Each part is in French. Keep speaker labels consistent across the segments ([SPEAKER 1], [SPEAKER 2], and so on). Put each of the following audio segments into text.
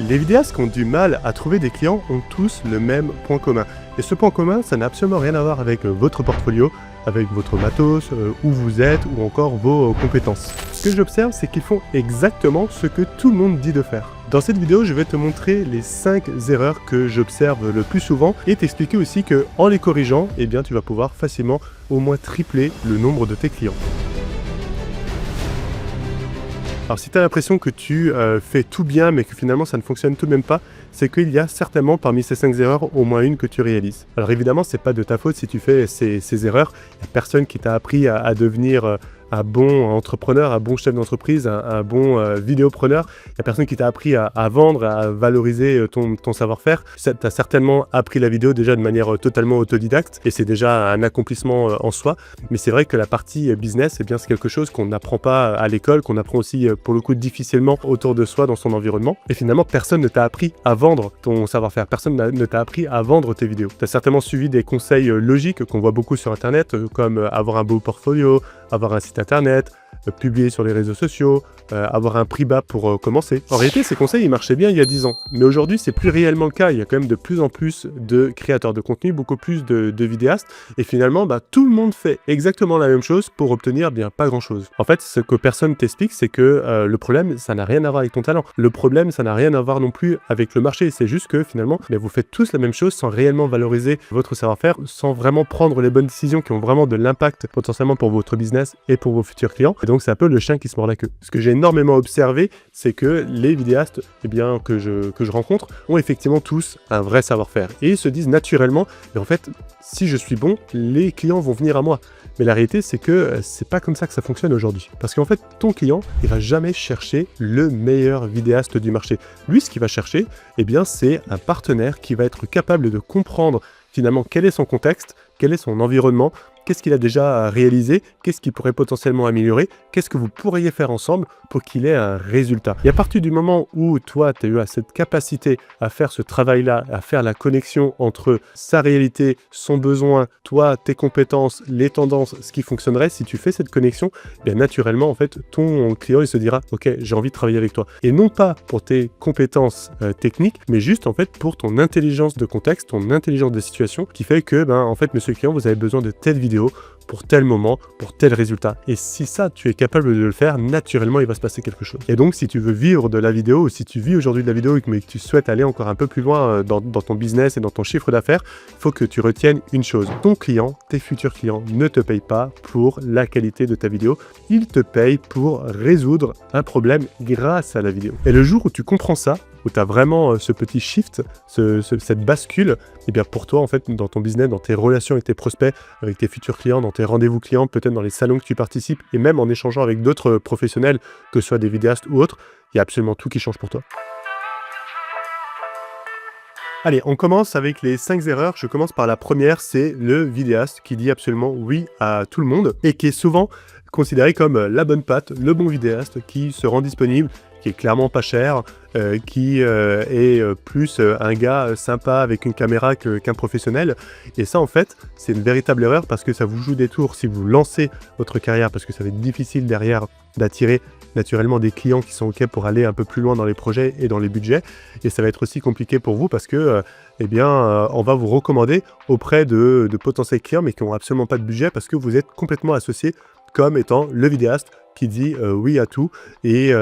[SPEAKER 1] Les vidéastes qui ont du mal à trouver des clients ont tous le même point commun. Et ce point commun, ça n'a absolument rien à voir avec votre portfolio, avec votre matos, où vous êtes, ou encore vos compétences. Ce que j'observe, c'est qu'ils font exactement ce que tout le monde dit de faire. Dans cette vidéo, je vais te montrer les 5 erreurs que j'observe le plus souvent et t'expliquer aussi que en les corrigeant, eh bien, tu vas pouvoir facilement au moins tripler le nombre de tes clients. Alors si tu as l'impression que tu fais tout bien mais que finalement ça ne fonctionne tout de même pas, c'est qu'il y a certainement parmi ces 5 erreurs au moins une que tu réalises. Alors évidemment, c'est pas de ta faute si tu fais ces erreurs. Il n'y a personne qui t'a appris à devenir un bon entrepreneur, un bon chef d'entreprise, un bon vidéopreneur. Il n'y a personne qui t'a appris à vendre, à valoriser ton savoir-faire. Tu as certainement appris la vidéo déjà de manière totalement autodidacte et c'est déjà un accomplissement en soi. Mais c'est vrai que la partie business, eh bien, c'est quelque chose qu'on n'apprend pas à l'école, qu'on apprend aussi pour le coup difficilement autour de soi dans son environnement. Et finalement, personne ne t'a appris à vendre ton savoir-faire. Personne ne t'a appris à vendre tes vidéos. Tu as certainement suivi des conseils logiques qu'on voit beaucoup sur Internet, comme avoir un beau portfolio, avoir un site internet, publier sur les réseaux sociaux, avoir un prix bas pour commencer. En réalité, ces conseils, ils marchaient bien il y a 10 ans. Mais aujourd'hui, c'est plus réellement le cas. Il y a quand même de plus en plus de créateurs de contenu, beaucoup plus de vidéastes. Et finalement, tout le monde fait exactement la même chose pour obtenir bien pas grand-chose. En fait, ce que personne t'explique, c'est que le problème, ça n'a rien à voir avec ton talent. Le problème, ça n'a rien à voir non plus avec le marché. C'est juste que finalement, vous faites tous la même chose sans réellement valoriser votre savoir-faire, sans vraiment prendre les bonnes décisions qui ont vraiment de l'impact potentiellement pour votre business et pour vos futurs clients. Et donc, c'est un peu le chien qui se mord la queue. Ce que j'ai énormément observé, c'est que les vidéastes que je rencontre ont effectivement tous un vrai savoir-faire. Et ils se disent naturellement, mais en fait, si je suis bon, les clients vont venir à moi. Mais la réalité, c'est que c'est pas comme ça que ça fonctionne aujourd'hui. Parce qu'en fait, ton client, il va jamais chercher le meilleur vidéaste du marché. Lui, ce qu'il va chercher, eh bien, c'est un partenaire qui va être capable de comprendre finalement quel est son contexte, quel est son environnement, qu'est-ce qu'il a déjà réalisé, qu'est-ce qu'il pourrait potentiellement améliorer, qu'est-ce que vous pourriez faire ensemble pour qu'il ait un résultat. Et à partir du moment où toi, tu as eu cette capacité à faire ce travail-là, à faire la connexion entre sa réalité, son besoin, toi, tes compétences, les tendances, ce qui fonctionnerait, si tu fais cette connexion, bien naturellement, en fait, ton client, il se dira « Ok, j'ai envie de travailler avec toi ». Et non pas pour tes compétences techniques, mais juste en fait pour ton intelligence de contexte, ton intelligence de situation, qui fait que, en fait, monsieur le client, vous avez besoin de telle vidéo pour tel moment, pour tel résultat. Et si ça, tu es capable de le faire, naturellement, il va se passer quelque chose. Et donc, si tu veux vivre de la vidéo, ou si tu vis aujourd'hui de la vidéo, mais que tu souhaites aller encore un peu plus loin dans ton business et dans ton chiffre d'affaires, il faut que tu retiennes une chose. Ton client, tes futurs clients, ne te payent pas pour la qualité de ta vidéo. Ils te payent pour résoudre un problème grâce à la vidéo. Et le jour où tu comprends ça, où tu as vraiment ce petit shift, cette bascule, et bien pour toi, en fait, dans ton business, dans tes relations avec tes prospects, avec tes futurs clients, dans tes rendez-vous clients, peut-être dans les salons que tu participes, et même en échangeant avec d'autres professionnels, que ce soit des vidéastes ou autres, il y a absolument tout qui change pour toi. Allez, on commence avec les 5 erreurs. Je commence par la première, c'est le vidéaste qui dit absolument oui à tout le monde et qui est souvent considéré comme la bonne patte, le bon vidéaste qui se rend disponible, qui est clairement pas cher, qui est plus un gars sympa avec une caméra qu'un professionnel. Et ça, en fait, c'est une véritable erreur parce que ça vous joue des tours si vous lancez votre carrière, parce que ça va être difficile derrière d'attirer naturellement des clients qui sont OK pour aller un peu plus loin dans les projets et dans les budgets. Et ça va être aussi compliqué pour vous parce que, on va vous recommander auprès de potentiels clients, mais qui n'ont absolument pas de budget parce que vous êtes complètement associé comme étant le vidéaste qui dit oui à tout et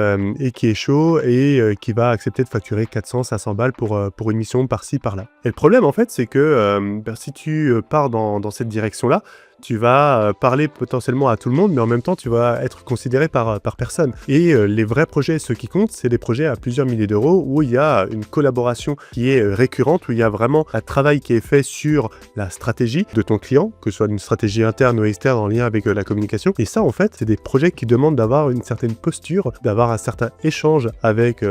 [SPEAKER 1] qui est chaud et qui va accepter de facturer 400, 500 balles pour une mission par-ci, par-là. Et le problème, en fait, c'est que si tu pars dans cette direction-là, tu vas parler potentiellement à tout le monde, mais en même temps, tu vas être considéré par personne. Et les vrais projets, ceux qui comptent, c'est des projets à plusieurs milliers d'euros où il y a une collaboration qui est récurrente, où il y a vraiment un travail qui est fait sur la stratégie de ton client, que ce soit une stratégie interne ou externe en lien avec la communication. Et ça, en fait, c'est des projets qui demandent d'avoir une certaine posture, d'avoir un certain échange avec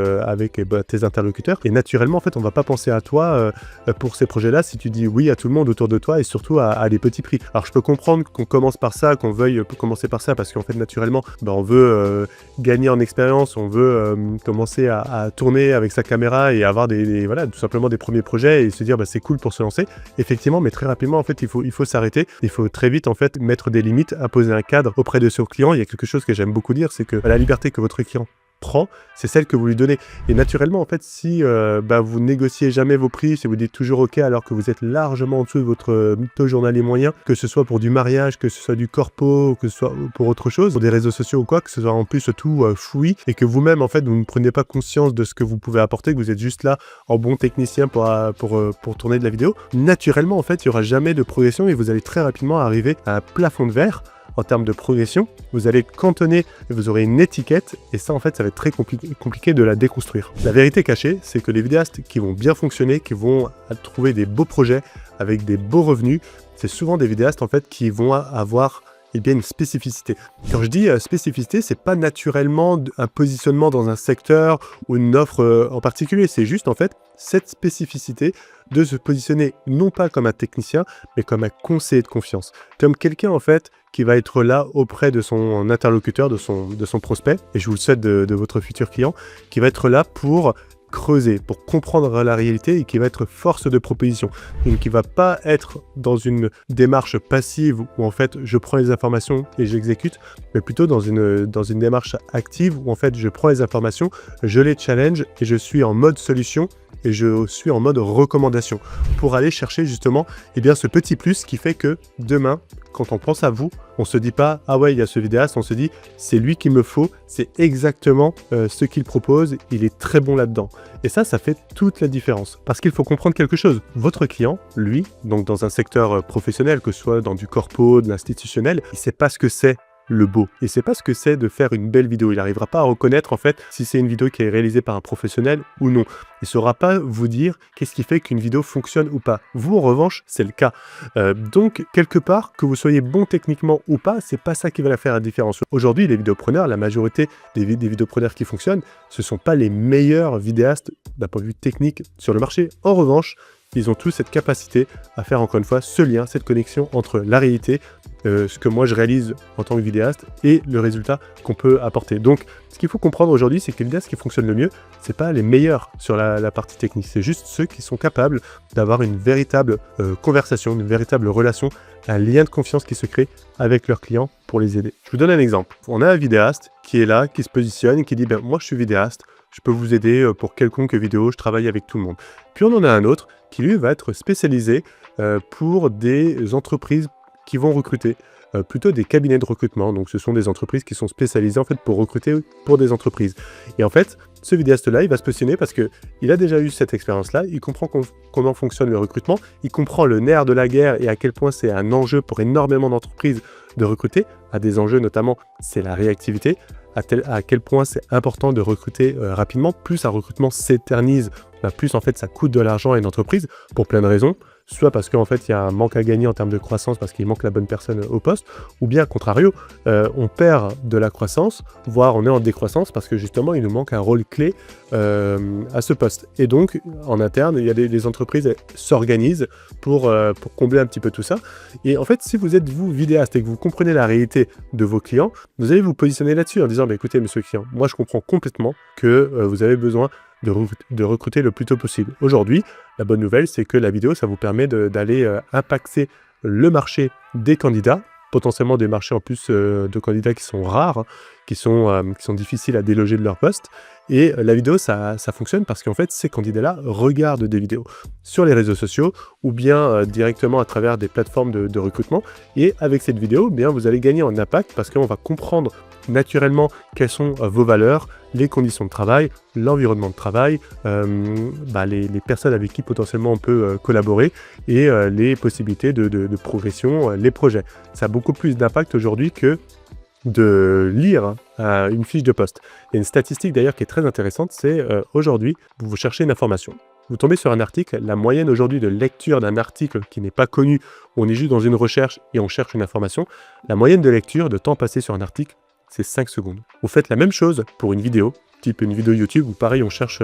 [SPEAKER 1] tes interlocuteurs. Et naturellement, en fait, on va pas penser à toi pour ces projets-là si tu dis oui à tout le monde autour de toi et surtout à des petits prix. Alors, je peux comprendre qu'on commence par ça, qu'on veuille commencer par ça parce qu'en fait naturellement on veut gagner en expérience, on veut commencer à tourner avec sa caméra et avoir tout simplement des premiers projets et se dire c'est cool pour se lancer. Effectivement, mais très rapidement en fait il faut s'arrêter, il faut très vite en fait mettre des limites, imposer un cadre auprès de son client. Il y a quelque chose que j'aime beaucoup dire, c'est que la liberté que votre client prend, c'est celle que vous lui donnez. Et naturellement, en fait, si vous négociez jamais vos prix, si vous dites toujours OK alors que vous êtes largement en dessous de votre taux journalier moyen, que ce soit pour du mariage, que ce soit du corpo, que ce soit pour autre chose, pour des réseaux sociaux ou quoi, que ce soit en plus tout fouillis et que vous-même, en fait, vous ne prenez pas conscience de ce que vous pouvez apporter, que vous êtes juste là en bon technicien pour tourner de la vidéo, naturellement, en fait, il n'y aura jamais de progression et vous allez très rapidement arriver à un plafond de verre. En termes de progression, vous allez cantonner et vous aurez une étiquette et ça en fait ça va être très compliqué de la déconstruire. La vérité cachée, c'est que les vidéastes qui vont bien fonctionner, qui vont trouver des beaux projets avec des beaux revenus, c'est souvent des vidéastes en fait qui vont avoir une spécificité. Quand je dis spécificité, c'est pas naturellement un positionnement dans un secteur ou une offre en particulier, c'est juste en fait cette spécificité de se positionner non pas comme un technicien, mais comme un conseiller de confiance. Comme quelqu'un en fait qui va être là auprès de son interlocuteur, de son prospect, et je vous le souhaite de votre futur client, qui va être là pour creuser, pour comprendre la réalité et qui va être force de proposition. Donc qui va pas être dans une démarche passive où en fait je prends les informations et j'exécute, mais plutôt dans une démarche active où en fait je prends les informations, je les challenge et je suis en mode solution et je suis en mode recommandation pour aller chercher justement ce petit plus qui fait que demain, quand on pense à vous, on se dit pas « Ah ouais, il y a ce vidéaste », on se dit « C'est lui qu'il me faut, c'est exactement ce qu'il propose, il est très bon là-dedans ». Et ça fait toute la différence. Parce qu'il faut comprendre quelque chose. Votre client, lui, donc dans un secteur professionnel, que ce soit dans du corpo, de l'institutionnel, il sait pas ce que c'est le beau. Il sait pas ce que c'est de faire une belle vidéo. Il n'arrivera pas à reconnaître en fait si c'est une vidéo qui est réalisée par un professionnel ou non. Il saura pas vous dire qu'est-ce qui fait qu'une vidéo fonctionne ou pas. Vous en revanche, c'est le cas. Donc quelque part, que vous soyez bon techniquement ou pas, c'est pas ça qui va faire la différence. Aujourd'hui, les vidéopreneurs, la majorité des vidéopreneurs qui fonctionnent, ce sont pas les meilleurs vidéastes d'un point de vue technique sur le marché. En revanche, ils ont tous cette capacité à faire encore une fois ce lien, cette connexion entre la réalité, ce que moi je réalise en tant que vidéaste et le résultat qu'on peut apporter. Donc ce qu'il faut comprendre aujourd'hui, c'est que les vidéastes qui fonctionnent le mieux, c'est pas les meilleurs sur la partie technique, c'est juste ceux qui sont capables d'avoir une véritable conversation, une véritable relation, un lien de confiance qui se crée avec leurs clients pour les aider. Je vous donne un exemple. On a un vidéaste qui est là, qui se positionne et qui dit « moi je suis vidéaste, je peux vous aider pour quelconque vidéo, je travaille avec tout le monde ». Puis on en a un autre qui lui va être spécialisé pour des entreprises qui vont recruter, plutôt des cabinets de recrutement. Donc ce sont des entreprises qui sont spécialisées en fait pour recruter pour des entreprises. Et en fait, ce vidéaste-là, il va se positionner parce qu'il a déjà eu cette expérience-là, il comprend comment fonctionne le recrutement, il comprend le nerf de la guerre et à quel point c'est un enjeu pour énormément d'entreprises de recruter, à des enjeux notamment, c'est la réactivité, à quel point c'est important de recruter rapidement. Plus un recrutement s'éternise, plus en fait ça coûte de l'argent à une entreprise pour plein de raisons. Soit parce qu'en fait il y a un manque à gagner en termes de croissance parce qu'il manque la bonne personne au poste, ou bien à contrario, on perd de la croissance, voire on est en décroissance parce que justement il nous manque un rôle clé à ce poste. Et donc en interne, il y a des entreprises s'organisent pour combler un petit peu tout ça. Et en fait, si vous êtes vous vidéaste et que vous comprenez la réalité de vos clients, vous allez vous positionner là-dessus en disant écoutez monsieur client, moi je comprends complètement que vous avez besoin de recruter le plus tôt possible. Aujourd'hui, la bonne nouvelle, c'est que la vidéo, ça vous permet d'aller impacter le marché des candidats, potentiellement des marchés en plus de candidats qui sont rares, qui sont difficiles à déloger de leur poste. Et la vidéo, ça fonctionne parce qu'en fait, ces candidats-là regardent des vidéos sur les réseaux sociaux ou bien directement à travers des plateformes de recrutement. Et avec cette vidéo, bien, vous allez gagner en impact parce qu'on va comprendre naturellement quelles sont vos valeurs, les conditions de travail, l'environnement de travail, les personnes avec qui potentiellement on peut collaborer et les possibilités de progression, les projets. Ça a beaucoup plus d'impact aujourd'hui que de lire une fiche de poste. Il y a une statistique d'ailleurs qui est très intéressante, c'est aujourd'hui, vous cherchez une information. Vous tombez sur un article, la moyenne aujourd'hui de lecture d'un article qui n'est pas connu, on est juste dans une recherche et on cherche une information, la moyenne de lecture, de temps passé sur un article, c'est 5 secondes. Vous faites la même chose pour une vidéo, type une vidéo YouTube où pareil on cherche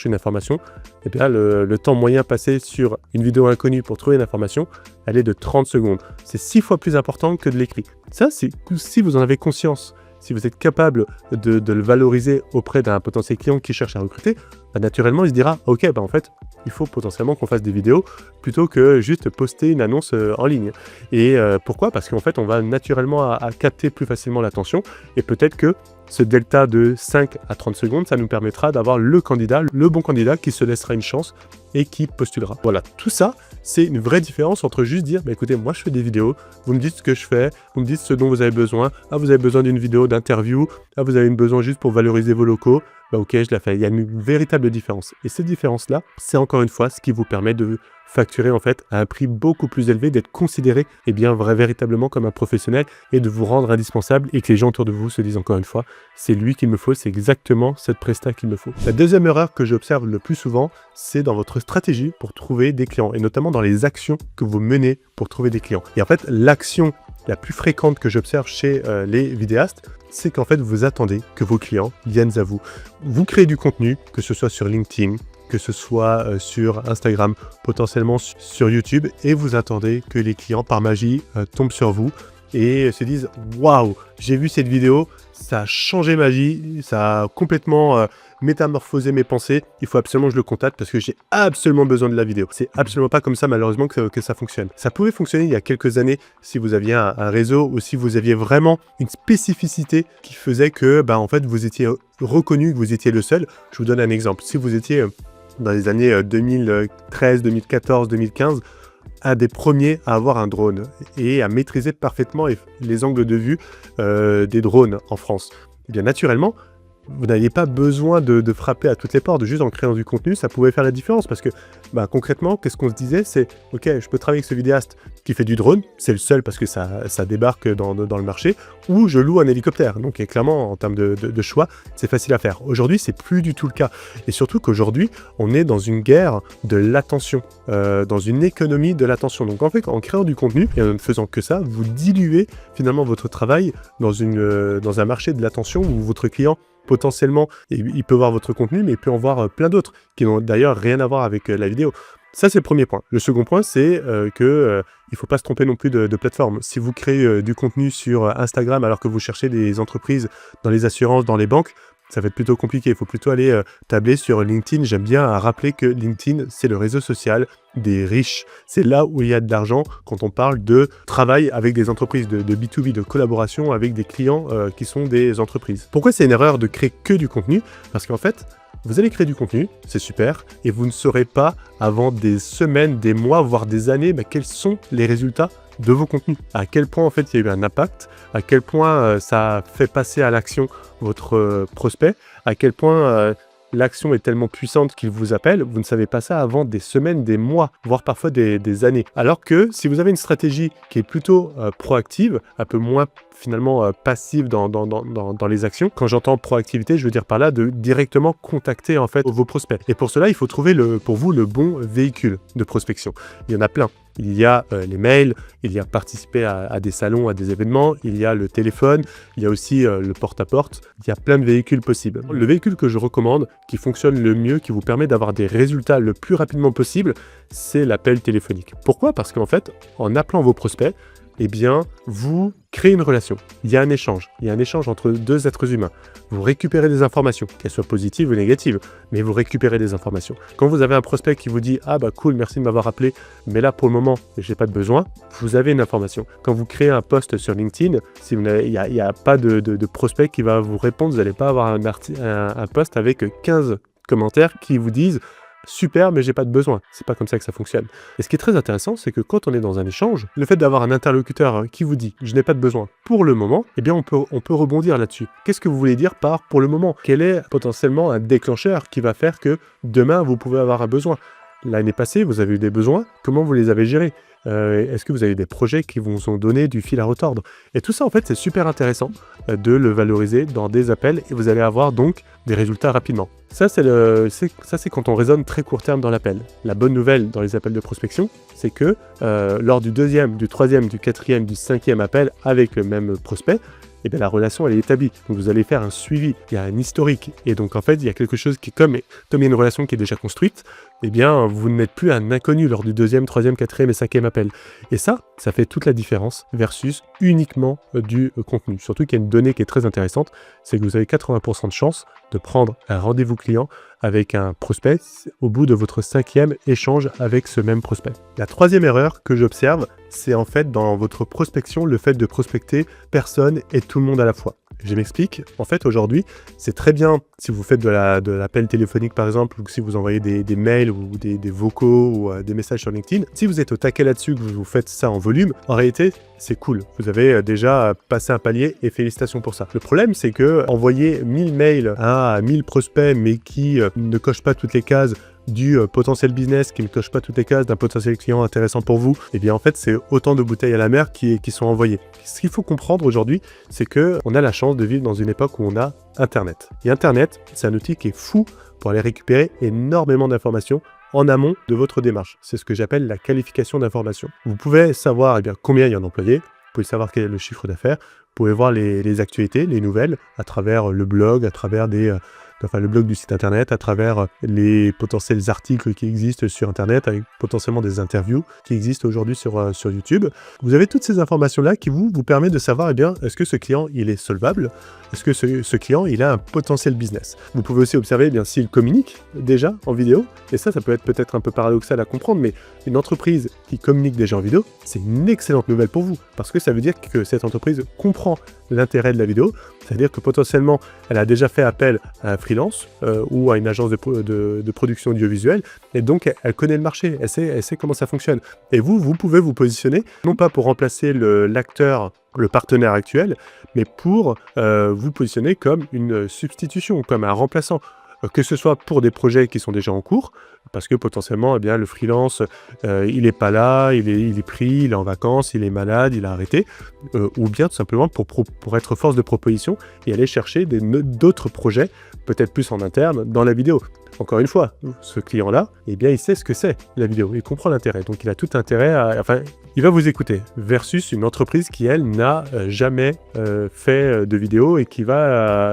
[SPEAKER 1] une information, et bien le temps moyen passé sur une vidéo inconnue pour trouver une information, elle est de 30 secondes. C'est 6 fois plus important que de l'écrit. Ça, c'est si vous en avez conscience, si vous êtes capable de le valoriser auprès d'un potentiel client qui cherche à recruter, naturellement il se dira ok, en fait il faut potentiellement qu'on fasse des vidéos plutôt que juste poster une annonce en ligne. Et pourquoi? Parce qu'en fait on va naturellement à capter plus facilement l'attention et peut-être que ce delta de 5 à 30 secondes, ça nous permettra d'avoir le candidat, le bon candidat qui se laissera une chance et qui postulera. Voilà, tout ça, c'est une vraie différence entre juste dire, bah, écoutez, moi je fais des vidéos, vous me dites ce que je fais, vous me dites ce dont vous avez besoin, ah vous avez besoin d'une vidéo d'interview, ah vous avez besoin juste pour valoriser vos locaux, bah ok, je la fais. Il y a une véritable différence. Et cette différence-là, c'est encore une fois ce qui vous permet de facturer en fait à un prix beaucoup plus élevé, d'être considéré véritablement comme un professionnel et de vous rendre indispensable et que les gens autour de vous se disent encore une fois, c'est lui qu'il me faut, c'est exactement cette presta qu'il me faut. La deuxième erreur que j'observe le plus souvent, c'est dans votre stratégie pour trouver des clients et notamment dans les actions que vous menez pour trouver des clients. Et en fait, l'action la plus fréquente que j'observe chez les vidéastes, c'est qu'en fait, vous attendez que vos clients viennent à vous. Vous créez du contenu, que ce soit sur LinkedIn, que ce soit sur Instagram, potentiellement sur YouTube, et vous attendez que les clients, par magie, tombent sur vous et se disent « Waouh, j'ai vu cette vidéo, ça a changé ma vie, ça a complètement métamorphosé mes pensées, il faut absolument que je le contacte parce que j'ai absolument besoin de la vidéo. » C'est absolument pas comme ça malheureusement que ça fonctionne. Ça pouvait fonctionner il y a quelques années si vous aviez un réseau ou si vous aviez vraiment une spécificité qui faisait que en fait, vous étiez reconnu, que vous étiez le seul. Je vous donne un exemple. Si vous étiez dans les années 2013, 2014, 2015, un des premiers à avoir un drone et à maîtriser parfaitement les angles de vue des drones en France. Et bien naturellement, vous n'aviez pas besoin de frapper à toutes les portes, juste en créant du contenu, ça pouvait faire la différence parce que concrètement, qu'est-ce qu'on se disait, c'est ok, je peux travailler avec ce vidéaste qui fait du drone, c'est le seul parce que ça débarque dans le marché, ou je loue un hélicoptère. Donc clairement, en termes de choix, c'est facile à faire. Aujourd'hui, c'est plus du tout le cas. Et surtout qu'aujourd'hui, on est dans une guerre de l'attention, dans une économie de l'attention. Donc en fait, en créant du contenu et en ne faisant que ça, vous diluez finalement votre travail dans un marché de l'attention où votre client potentiellement, il peut voir votre contenu, mais il peut en voir plein d'autres qui n'ont d'ailleurs rien à voir avec la vidéo. Ça, c'est le premier point. Le second point, c'est qu'il ne faut pas se tromper non plus de plateforme. Si vous créez du contenu sur Instagram alors que vous cherchez des entreprises dans les assurances, dans les banques, ça va être plutôt compliqué. Il faut plutôt aller tabler sur LinkedIn. J'aime bien rappeler que LinkedIn, c'est le réseau social des riches. C'est là où il y a de l'argent quand on parle de travail avec des entreprises, de B2B, de collaboration avec des clients qui sont des entreprises. Pourquoi c'est une erreur de créer que du contenu? Parce qu'en fait, vous allez créer du contenu, c'est super, et vous ne saurez pas avant des semaines, des mois, voire des années, quels sont les résultats de vos contenus. À quel point en fait il y a eu un impact, à quel point ça fait passer à l'action votre prospect, à quel point l'action est tellement puissante qu'il vous appelle, vous ne savez pas ça avant des semaines, des mois, voire parfois des années. Alors que si vous avez une stratégie qui est plutôt proactive, un peu moins finalement passive dans les actions, quand j'entends proactivité, je veux dire par là de directement contacter en fait vos prospects. Et pour cela, il faut trouver pour vous le bon véhicule de prospection. Il y en a plein. Il y a les mails, il y a participer à des salons, à des événements, il y a le téléphone, il y a aussi le porte-à-porte. Il y a plein de véhicules possibles. Le véhicule que je recommande, qui fonctionne le mieux, qui vous permet d'avoir des résultats le plus rapidement possible, c'est l'appel téléphonique. Pourquoi? Parce qu'en fait, en appelant vos prospects, eh bien, vous créez une relation. Il y a un échange. Il y a un échange entre deux êtres humains. Vous récupérez des informations, qu'elles soient positives ou négatives, mais vous récupérez des informations. Quand vous avez un prospect qui vous dit « Ah bah cool, merci de m'avoir appelé, mais là pour le moment, j'ai pas de besoin », vous avez une information. Quand vous créez un post sur LinkedIn, il n'y a pas de prospect qui va vous répondre, vous n'allez pas avoir un post avec 15 commentaires qui vous disent « Super, mais j'ai pas de besoin. » C'est pas comme ça que ça fonctionne. Et ce qui est très intéressant, c'est que quand on est dans un échange, le fait d'avoir un interlocuteur qui vous dit « Je n'ai pas de besoin pour le moment », eh bien on peut rebondir là-dessus. Qu'est-ce que vous voulez dire par « pour le moment » ? Quel est potentiellement un déclencheur qui va faire que demain vous pouvez avoir un besoin ? L'année passée, vous avez eu des besoins, comment vous les avez gérés ? Est-ce que vous avez des projets qui vous ont donné du fil à retordre? Et tout ça, en fait, c'est super intéressant de le valoriser dans des appels et vous allez avoir donc des résultats rapidement. Ça, c'est quand on raisonne très court terme dans l'appel. La bonne nouvelle dans les appels de prospection, c'est que lors du deuxième, du troisième, du quatrième, du cinquième appel avec le même prospect, eh bien, la relation, elle est établie. Donc, vous allez faire un suivi, il y a un historique. Et donc, en fait, il y a quelque chose qui, comme il y a une relation qui est déjà construite, eh bien, vous n'êtes plus un inconnu lors du deuxième, troisième, quatrième et cinquième appel. Et ça fait toute la différence versus uniquement du contenu. Surtout qu'il y a une donnée qui est très intéressante, c'est que vous avez 80% de chance de prendre un rendez-vous client avec un prospect au bout de votre 5e échange avec ce même prospect. La 3e erreur que j'observe, c'est en fait dans votre prospection, le fait de prospecter personne et tout le monde à la fois. Je m'explique. En fait, aujourd'hui, c'est très bien si vous faites de l'appel téléphonique, par exemple, ou si vous envoyez des mails ou des vocaux ou des messages sur LinkedIn. Si vous êtes au taquet là-dessus, que vous faites ça en volume, en réalité, c'est cool. Vous avez déjà passé un palier et félicitations pour ça. Le problème, c'est que envoyer 1000 mails à 1000 prospects, mais qui ne cochent pas toutes les cases du potentiel business, qui ne coche pas toutes les cases d'un potentiel client intéressant pour vous, et bien en fait c'est autant de bouteilles à la mer qui sont envoyées. Ce qu'il faut comprendre aujourd'hui, c'est que on a la chance de vivre dans une époque où on a Internet. Et Internet, c'est un outil qui est fou pour aller récupérer énormément d'informations en amont de votre démarche. C'est ce que j'appelle la qualification d'information. Vous pouvez savoir combien il y a d'employés, vous pouvez savoir quel est le chiffre d'affaires, vous pouvez voir les actualités, les nouvelles, à travers le blog, à travers le blog du site internet, à travers les potentiels articles qui existent sur internet, avec potentiellement des interviews qui existent aujourd'hui sur YouTube. Vous avez toutes ces informations-là qui vous permettent de savoir, est-ce que ce client, il est solvable? Est-ce que ce client, il a un potentiel business? Vous pouvez aussi observer, s'il communique déjà en vidéo, et ça peut être peut-être un peu paradoxal à comprendre, mais une entreprise qui communique déjà en vidéo, c'est une excellente nouvelle pour vous, parce que ça veut dire que cette entreprise comprend l'intérêt de la vidéo, c'est-à-dire que potentiellement, elle a déjà fait appel à un freelance ou à une agence de production audiovisuelle, et donc elle connaît le marché, elle sait comment ça fonctionne. Et vous pouvez vous positionner, non pas pour remplacer l'acteur, le partenaire actuel, mais pour vous positionner comme une substitution, comme un remplaçant. Que ce soit pour des projets qui sont déjà en cours, parce que potentiellement, le freelance, il n'est pas là, il est pris, il est en vacances, il est malade, il a arrêté, ou bien tout simplement pour être force de proposition et aller chercher d'autres projets, peut-être plus en interne, dans la vidéo. Encore une fois, ce client-là, il sait ce que c'est la vidéo, il comprend l'intérêt, donc il a tout intérêt il va vous écouter, versus une entreprise qui, elle, n'a jamais fait de vidéo et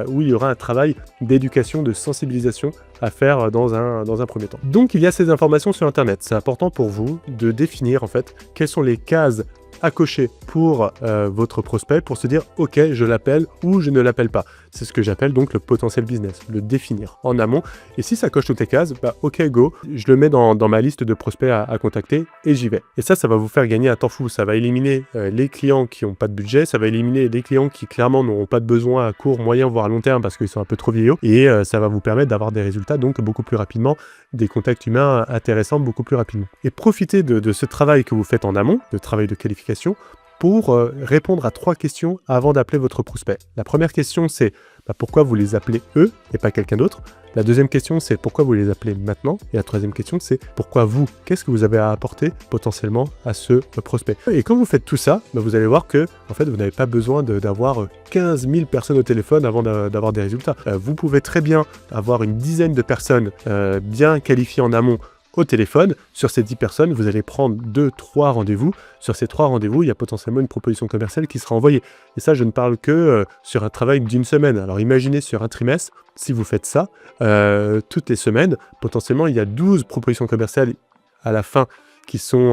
[SPEAKER 1] où il y aura un travail d'éducation, de sensibilisation à faire dans un premier temps. Donc il y a ces informations sur Internet. C'est important pour vous de définir en fait quelles sont les cases à cocher pour votre prospect pour se dire ok, je l'appelle ou je ne l'appelle pas. C'est ce que j'appelle donc le potentiel business, le définir en amont. Et si ça coche toutes les cases, ok, go, je le mets dans ma liste de prospects à contacter et j'y vais. Et ça va vous faire gagner un temps fou. Ça va éliminer les clients qui n'ont pas de budget, ça va éliminer les clients qui clairement n'auront pas de besoin à court, moyen, voire à long terme parce qu'ils sont un peu trop vieillots. Et ça va vous permettre d'avoir des résultats donc beaucoup plus rapidement, des contacts humains intéressants beaucoup plus rapidement. Et profitez de ce travail que vous faites en amont, de travail de qualification, pour répondre à 3 questions avant d'appeler votre prospect. La première question, c'est pourquoi vous les appelez eux et pas quelqu'un d'autre. La deuxième question, c'est pourquoi vous les appelez maintenant. Et la troisième question, c'est pourquoi vous? Qu'est-ce que vous avez à apporter potentiellement à ce prospect? Et quand vous faites tout ça, vous allez voir que en fait, vous n'avez pas besoin d'avoir 15 000 personnes au téléphone avant d'avoir des résultats. Vous pouvez très bien avoir une dizaine de personnes bien qualifiées en amont au téléphone. Sur ces 10 personnes, vous allez prendre 2-3 rendez-vous. Sur ces 3 rendez-vous, il y a potentiellement une proposition commerciale qui sera envoyée. Et ça, je ne parle que sur un travail d'une semaine. Alors imaginez sur un trimestre, si vous faites ça, toutes les semaines, potentiellement il y a 12 propositions commerciales à la fin qui sont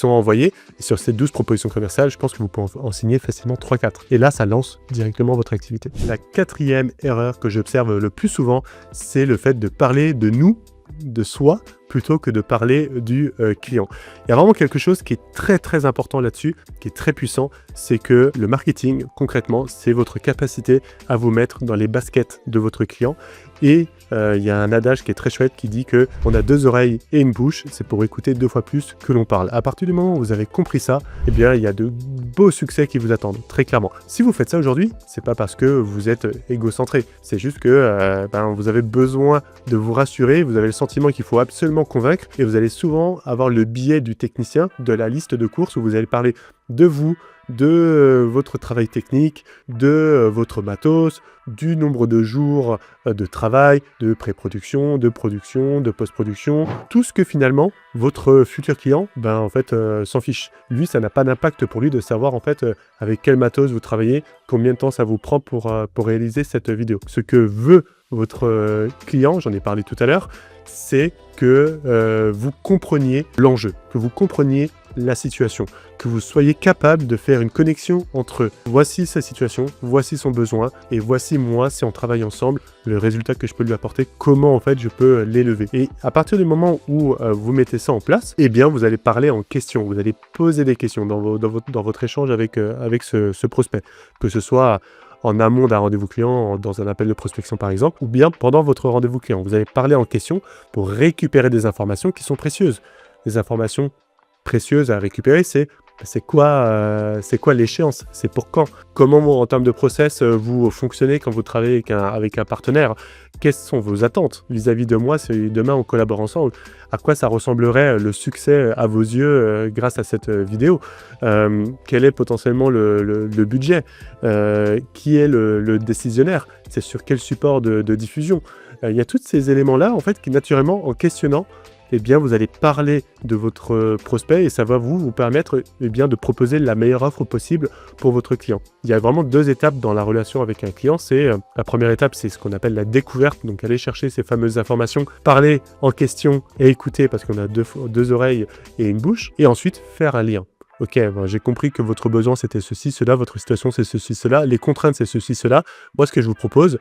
[SPEAKER 1] envoyées. Et sur ces 12 propositions commerciales, je pense que vous pouvez en signer facilement 3-4. Et là, ça lance directement votre activité. La 4e erreur que j'observe le plus souvent, c'est le fait de parler de nous, de soi, plutôt que de parler du client. Il y a vraiment quelque chose qui est très très important là-dessus, qui est très puissant, c'est que le marketing, concrètement, c'est votre capacité à vous mettre dans les baskets de votre client. Et il y a un adage qui est très chouette qui dit que on a 2 oreilles et une bouche, c'est pour écouter 2 fois plus que l'on parle. À partir du moment où vous avez compris ça, il y a de beaux succès qui vous attendent, très clairement. Si vous faites ça aujourd'hui, c'est pas parce que vous êtes égocentré, c'est juste que vous avez besoin de vous rassurer, vous avez le sentiment qu'il faut absolument convaincre et vous allez souvent avoir le biais du technicien, de la liste de courses où vous allez parler de vous, de votre travail technique, de votre matos, du nombre de jours de travail, de pré-production, de production, de post-production, tout ce que finalement votre futur client s'en fiche. Lui, ça n'a pas d'impact pour lui de savoir avec quel matos vous travaillez, combien de temps ça vous prend pour réaliser cette vidéo. Ce que veut votre client, j'en ai parlé tout à l'heure, c'est que vous compreniez l'enjeu, que vous compreniez la situation, que vous soyez capable de faire une connexion entre voici sa situation, voici son besoin et voici moi, si on travaille ensemble, le résultat que je peux lui apporter, comment en fait je peux l'élever. Et à partir du moment où vous mettez ça en place, eh bien vous allez parler en question, vous allez poser des questions dans votre échange avec ce prospect, que ce soit en amont d'un rendez-vous client, dans un appel de prospection par exemple, ou bien pendant votre rendez-vous client. Vous allez parler en question pour récupérer des informations qui sont précieuses. Les informations précieuses à récupérer, c'est quoi l'échéance, c'est pour quand, comment en termes de process vous fonctionnez quand vous travaillez avec un partenaire, quelles sont vos attentes vis-à-vis de moi si demain on collabore ensemble, à quoi ça ressemblerait le succès à vos yeux grâce à cette vidéo, quel est potentiellement le budget, qui est le décisionnaire, c'est sur quel support de diffusion. Il y a tous ces éléments-là en fait qui naturellement en questionnant, eh bien, vous allez parler de votre prospect et ça va vous permettre de proposer la meilleure offre possible pour votre client. Il y a vraiment 2 étapes dans la relation avec un client. La première étape, c'est ce qu'on appelle la découverte, donc aller chercher ces fameuses informations, parler en question et écouter parce qu'on a deux oreilles et une bouche, et ensuite faire un lien. Ok, j'ai compris que votre besoin c'était ceci, cela, votre situation c'est ceci, cela, les contraintes c'est ceci, cela. Moi, ce que je vous propose,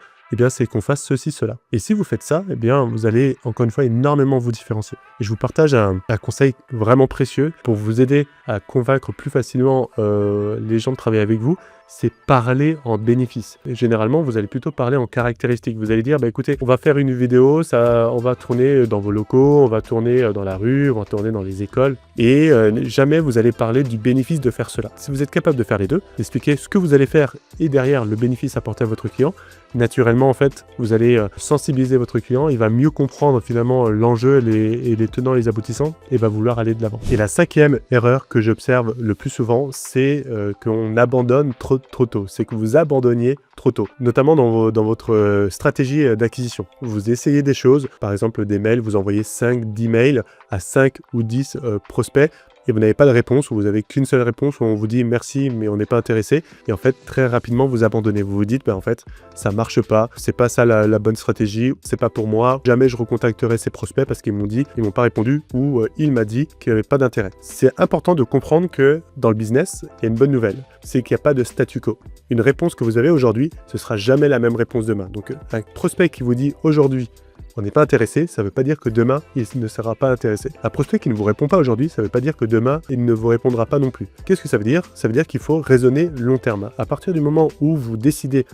[SPEAKER 1] c'est qu'on fasse ceci, cela. Et si vous faites ça, vous allez encore une fois énormément vous différencier. Et je vous partage un conseil vraiment précieux pour vous aider à convaincre plus facilement les gens de travailler avec vous. C'est parler en bénéfice. Et généralement, vous allez plutôt parler en caractéristiques. Vous allez dire, écoutez, on va faire une vidéo, on va tourner dans vos locaux, on va tourner dans la rue, on va tourner dans les écoles. Et jamais vous allez parler du bénéfice de faire cela. Si vous êtes capable de faire les deux, d'expliquer ce que vous allez faire et derrière le bénéfice apporté à votre client, naturellement, en fait, vous allez sensibiliser votre client, il va mieux comprendre finalement l'enjeu et les tenants, les aboutissants, et va vouloir aller de l'avant. Et la 5e erreur que j'observe le plus souvent, c'est qu'on abandonne trop tôt. C'est que vous abandonniez trop tôt, notamment dans votre stratégie d'acquisition. Vous essayez des choses, par exemple des mails, vous envoyez 5-10 mails à 5 ou 10 prospects, et vous n'avez pas de réponse, ou vous n'avez qu'une seule réponse où on vous dit merci mais on n'est pas intéressé, et en fait très rapidement vous abandonnez, vous vous dites en fait ça marche pas, c'est pas ça la bonne stratégie, c'est pas pour moi, jamais je recontacterai ces prospects parce qu'ils m'ont pas répondu, ou il m'a dit qu'il n'y avait pas d'intérêt. C'est important de comprendre que dans le business, il y a une bonne nouvelle, c'est qu'il n'y a pas de statu quo. Une réponse que vous avez aujourd'hui, ce sera jamais la même réponse demain. Donc un prospect qui vous dit aujourd'hui on n'est pas intéressé, ça ne veut pas dire que demain, il ne sera pas intéressé. Un prospect qui ne vous répond pas aujourd'hui, ça ne veut pas dire que demain, il ne vous répondra pas non plus. Qu'est-ce que ça veut dire? Ça veut dire qu'il faut raisonner long terme. À partir du moment où vous décidez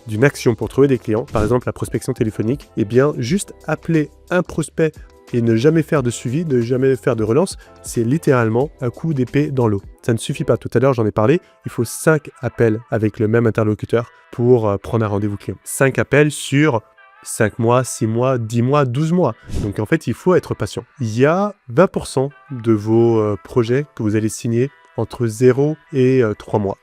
[SPEAKER 1] d'une action pour trouver des clients, par exemple la prospection téléphonique, juste appeler un prospect et ne jamais faire de suivi, ne jamais faire de relance, c'est littéralement un coup d'épée dans l'eau. Ça ne suffit pas. Tout à l'heure, j'en ai parlé, il faut 5 appels avec le même interlocuteur pour prendre un rendez-vous client. 5 appels sur 5 mois, 6 mois, 10 mois, 12 mois. Donc en fait, il faut être patient. Il y a 20% de vos projets que vous allez signer entre 0 et 3 mois.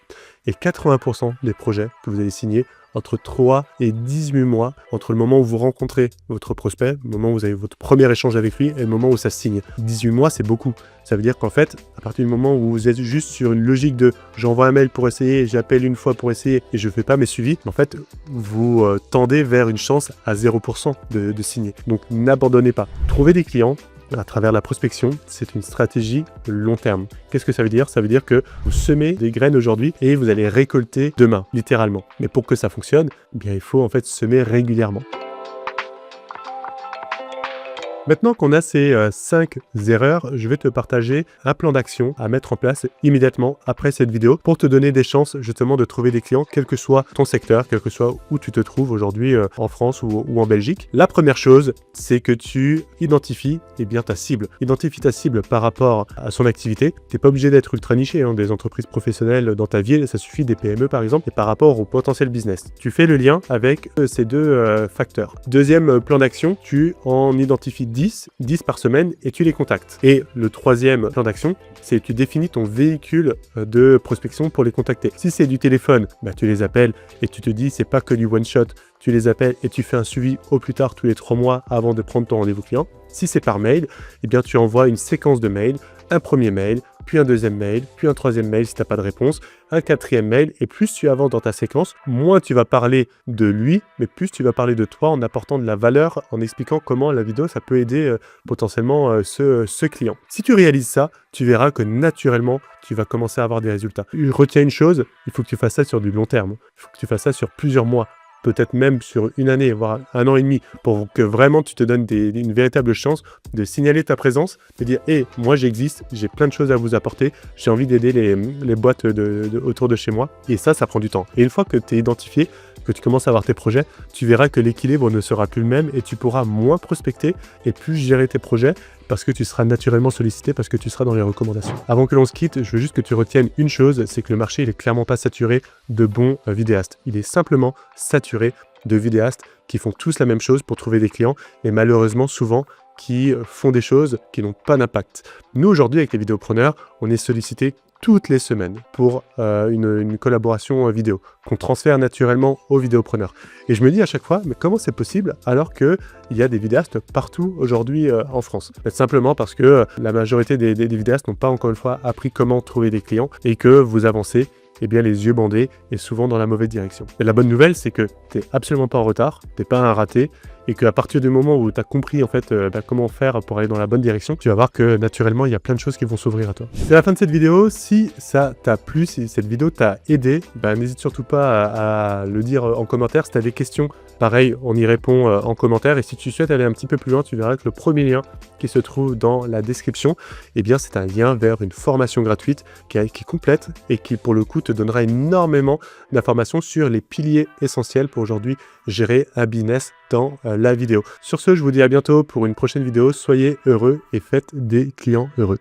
[SPEAKER 1] Et 80% des projets que vous allez signer entre 3 et 18 mois, entre le moment où vous rencontrez votre prospect, le moment où vous avez votre premier échange avec lui et le moment où ça signe. 18 mois, c'est beaucoup. Ça veut dire qu'en fait, à partir du moment où vous êtes juste sur une logique de j'envoie un mail pour essayer, j'appelle une fois pour essayer et je ne fais pas mes suivis, en fait, vous tendez vers une chance à 0% de signer. Donc n'abandonnez pas. Trouvez des clients à travers la prospection, c'est une stratégie long terme. Qu'est-ce que ça veut dire? Ça veut dire que vous semez des graines aujourd'hui et vous allez récolter demain, littéralement. Mais pour que ça fonctionne, il faut en fait semer régulièrement. Maintenant qu'on a ces 5 erreurs, je vais te partager un plan d'action à mettre en place immédiatement après cette vidéo pour te donner des chances justement de trouver des clients, quel que soit ton secteur, quel que soit où tu te trouves aujourd'hui en France ou en Belgique. La première chose, c'est que tu identifies ta cible. Identifie ta cible par rapport à son activité. Tu n'es pas obligé d'être ultra niché, des entreprises professionnelles dans ta ville, ça suffit, des PME par exemple, et par rapport au potentiel business. Tu fais le lien avec ces 2 facteurs. Deuxième plan d'action, tu en identifies 10 par semaine et tu les contactes. Et le troisième plan d'action, c'est tu définis ton véhicule de prospection pour les contacter. Si c'est du téléphone, tu les appelles et tu te dis c'est pas que du one shot, tu les appelles et tu fais un suivi au plus tard tous les 3 mois avant de prendre ton rendez-vous client. Si c'est par mail, tu envoies une séquence de mails, un premier mail, puis un deuxième mail, puis un troisième mail si tu n'as pas de réponse, un quatrième mail, et plus tu avances dans ta séquence, moins tu vas parler de lui, mais plus tu vas parler de toi en apportant de la valeur, en expliquant comment la vidéo, ça peut aider potentiellement ce client. Si tu réalises ça, tu verras que naturellement, tu vas commencer à avoir des résultats. Retiens une chose, il faut que tu fasses ça sur du long terme. Il faut que tu fasses ça sur plusieurs mois, peut-être même sur une année, voire 1 an et demi, pour que vraiment tu te donnes une véritable chance de signaler ta présence, de dire hey, moi j'existe, j'ai plein de choses à vous apporter, j'ai envie d'aider les boîtes autour de chez moi. Et ça prend du temps. Et une fois que tu es identifié, que tu commences à avoir tes projets, tu verras que l'équilibre ne sera plus le même et tu pourras moins prospecter et plus gérer tes projets parce que tu seras naturellement sollicité, parce que tu seras dans les recommandations. Avant que l'on se quitte, je veux juste que tu retiennes une chose, c'est que le marché, il est clairement pas saturé de bons vidéastes. Il est simplement saturé de vidéastes qui font tous la même chose pour trouver des clients, mais malheureusement, souvent, qui font des choses qui n'ont pas d'impact. Nous, aujourd'hui, avec les vidéopreneurs, on est sollicité toutes les semaines pour une collaboration vidéo qu'on transfère naturellement aux vidéopreneurs. Et je me dis à chaque fois, mais comment c'est possible alors qu'il y a des vidéastes partout aujourd'hui en France? Simplement parce que la majorité des vidéastes n'ont pas encore une fois appris comment trouver des clients et que vous avancez eh bien, les yeux bandés et souvent dans la mauvaise direction. Et la bonne nouvelle, c'est que tu n'es absolument pas en retard, tu n'es pas un raté, et qu'à partir du moment où tu as compris en fait comment faire pour aller dans la bonne direction, tu vas voir que naturellement, il y a plein de choses qui vont s'ouvrir à toi. C'est la fin de cette vidéo. Si ça t'a plu, si cette vidéo t'a aidé, n'hésite surtout pas à le dire en commentaire. Si tu as des questions, pareil, on y répond en commentaire. Et si tu souhaites aller un petit peu plus loin, tu verras que le premier lien qui se trouve dans la description, eh bien, c'est un lien vers une formation gratuite qui est complète et qui, pour le coup, te donnera énormément d'informations sur les piliers essentiels pour aujourd'hui gérer un business dans la vidéo. Sur ce, je vous dis à bientôt pour une prochaine vidéo. Soyez heureux et faites des clients heureux.